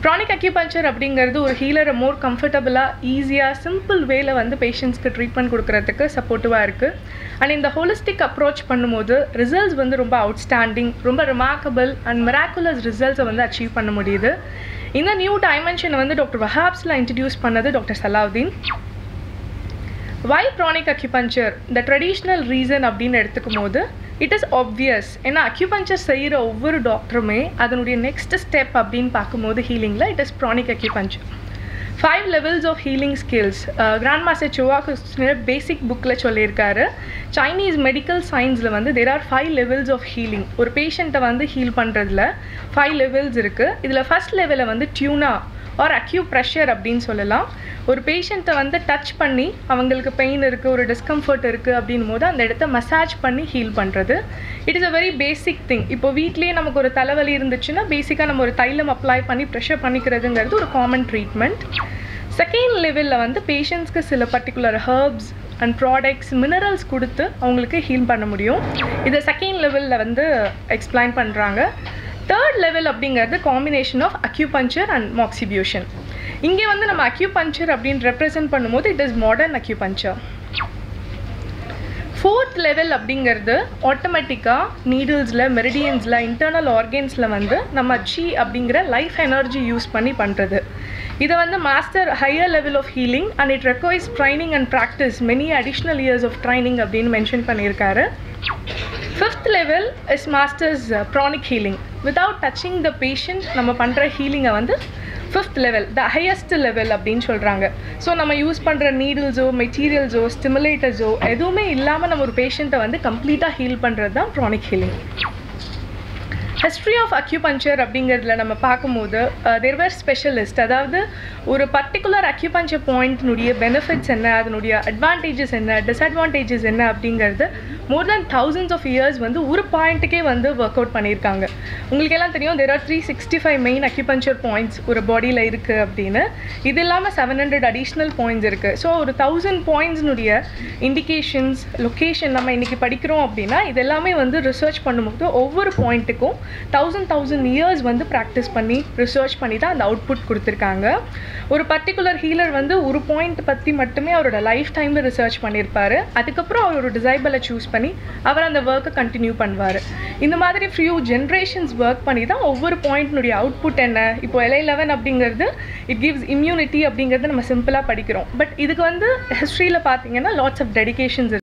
Chronic acupuncture அப்படிங்கிறது ஒரு ஹீலரை மோர் கம்ஃபர்டபுளாக ஈஸியாக சிம்பிள் வேல வந்து பேஷண்ட்ஸ்க்கு ட்ரீட்மெண்ட் கொடுக்கறதுக்கு சப்போர்ட்டிவாக இருக்குது. அண்ட் இந்த ஹோலிஸ்டிக் அப்ரோச் பண்ணும்போது ரிசல்ட்ஸ் வந்து ரொம்ப அவுட்ஸ்டாண்டிங், ரொம்ப ரிமார்க்கபிள் அண்ட் மிராக்குலஸ் ரிசல்ட்ஸை வந்து அச்சீவ் பண்ண முடியுது. இந்த நியூ டைமென்ஷனை வந்து டாக்டர் வஹாப்ஸில் இன்ட்ரடியூஸ் பண்ணது doctor Salahuddin. Why chronic acupuncture? The traditional reason அப்படின்னு எடுத்துக்கும் போது இட் இஸ் ஆப்வியஸ். ஏன்னா அக்யூபஞ்சர் செய்கிற ஒவ்வொரு டாக்டருமே அதனுடைய நெக்ஸ்ட் ஸ்டெப் அப்படின்னு பார்க்கும்போது ஹீலிங்கில் it is chronic acupuncture. 5 levels of healing skills. Grand Master Choa Kusner basic புக்கில் சொல்லியிருக்காரு. சைனீஸ் மெடிக்கல் சயின்ஸில் வந்து there are 5 levels of healing. ஒரு பேஷண்ட்டை வந்து ஹீல் பண்ணுறதுல 5 levels இருக்குது. இதில் ஃபர்ஸ்ட் லெவலில் வந்து டியூனா ஆர் அக்யூ ப்ரெஷர் அப்படின்னு சொல்லலாம். ஒரு பேஷண்ட்டை வந்து டச் பண்ணி அவங்களுக்கு பெயின் இருக்குது, ஒரு டிஸ்கம்ஃபர்ட் இருக்குது அப்படின்னும் போது அந்த இடத்த மசாஜ் பண்ணி ஹீல் பண்ணுறது. It is a very basic thing. இப்போ வீட்லேயே நமக்கு ஒரு தலைவலி இருந்துச்சுன்னா பேசிக்காக நம்ம ஒரு தைலம் அப்ளை பண்ணி ப்ரெஷர் பண்ணிக்கிறதுங்கிறது ஒரு காமன் ட்ரீட்மெண்ட். செகண்ட் லெவலில் வந்து பேஷண்ட்ஸ்க்கு சில particular herbs and products, minerals கொடுத்து அவங்களுக்கு ஹீல் பண்ண முடியும். இதை செகண்ட் லெவலில் வந்து எக்ஸ்பிளைன் பண்ணுறாங்க. தேர்ட் லெவல் அப்படிங்கிறது காம்பினேஷன் ஆஃப் அக்யூபஞ்சர் அண்ட் மாக்சிபியூஷன். இங்கே வந்து நம்ம அக்யூபஞ்சர் அப்படின்னு ரெப்ரசென்ட் பண்ணும்போது it is modern acupuncture. Fourth level அப்படிங்கிறது ஆட்டோமேட்டிக்காக நீடில்ஸில், மெரிடியன்ஸில், இன்டர்னல் ஆர்கன்ஸில் வந்து நம்ம சி அப்படிங்கிற லைஃப் எனர்ஜி யூஸ் பண்ணி பண்ணுறது. இதை வந்து master higher level of healing and it requires training and practice, many additional years of training அப்படின்னு மென்ஷன் பண்ணியிருக்காரு. Fifth level is masters pranic healing. Without touching the patient நம்ம பண்ணுற ஹீலிங்கை வந்து fifth level, the highest level அப்படின்னு சொல்கிறாங்க. So நம்ம use பண்ணுற நீடில்ஸோ, மெட்டீரியல்ஸோ, ஸ்டிமுலேட்டர்ஸோ எதுவுமே இல்லாமல் நம்ம ஒரு பேஷண்ட்டை வந்து கம்ப்ளீட்டாக ஹீல் பண்ணுறது தான் pranic healing. History of acupuncture அப்படிங்கிறதுல நம்ம பார்க்கும்போது தேர் வேர் ஸ்பெஷலிஸ்ட். அதாவது ஒரு பர்டிகுலர் அக்யூபஞ்சர் பாயிண்ட்னுடைய பெனிஃபிட்ஸ் என்ன, அதனுடைய அட்வான்டேஜஸ் என்ன, டிஸ்அட்வான்டேஜஸ் என்ன அப்படிங்கிறது மோர் தென் thousands of years வந்து ஒரு பாயிண்ட்டுக்கே வந்து ஒர்க் அவுட் பண்ணியிருக்காங்க. உங்களுக்கெல்லாம் தெரியும் there are 365 main acupuncture points ஒரு பாடியில் இருக்குது அப்படின்னு. இது இல்லாமல் 700 அடிஷ்னல் பாயிண்ட்ஸ் இருக்குது. ஸோ ஒரு 1000 பாயிண்ட்ஸ்னுடைய இண்டிகேஷன்ஸ், லொக்கேஷன் நம்ம இன்றைக்கி படிக்கிறோம் அப்படின்னா இது எல்லாமே வந்து ரிசர்ச் பண்ணும்போது ஒவ்வொரு பாயிண்ட்டுக்கும் 1000 years வந்து ப்ராக்டிஸ் பண்ணி ரிசர்ச் பண்ணி தான் அந்த அவுட்புட் கொடுத்துருக்காங்க. ஒரு பர்டிகுலர் ஹீலர் வந்து ஒரு பாயிண்ட் பற்றி மட்டுமே அவரோட லைஃப் டைமில் ரிசர்ச் பண்ணியிருப்பார். அதுக்கப்புறம் அவர் ஒரு டிசைபிளை சூஸ் பண்ணி அவர் அந்த ஒர்க்கை கண்டினியூ பண்ணுவார். இந்த மாதிரி ஃபியூ ஜென்ரேஷன்ஸ் ஒர்க் பண்ணி தான் ஒவ்வொரு பாயிண்ட்னுடைய அவுட்புட் என்ன. இப்போ LI11 அப்படிங்கிறது இட் கிவ்ஸ் இம்யூனிட்டி அப்படிங்கிறது நம்ம சிம்பிளாக படிக்கிறோம். பட் இதுக்கு வந்து ஹிஸ்ட்ரியில் பார்த்தீங்கன்னா லாட்ஸ் ஆஃப் டெடிகேஷன்ஸ்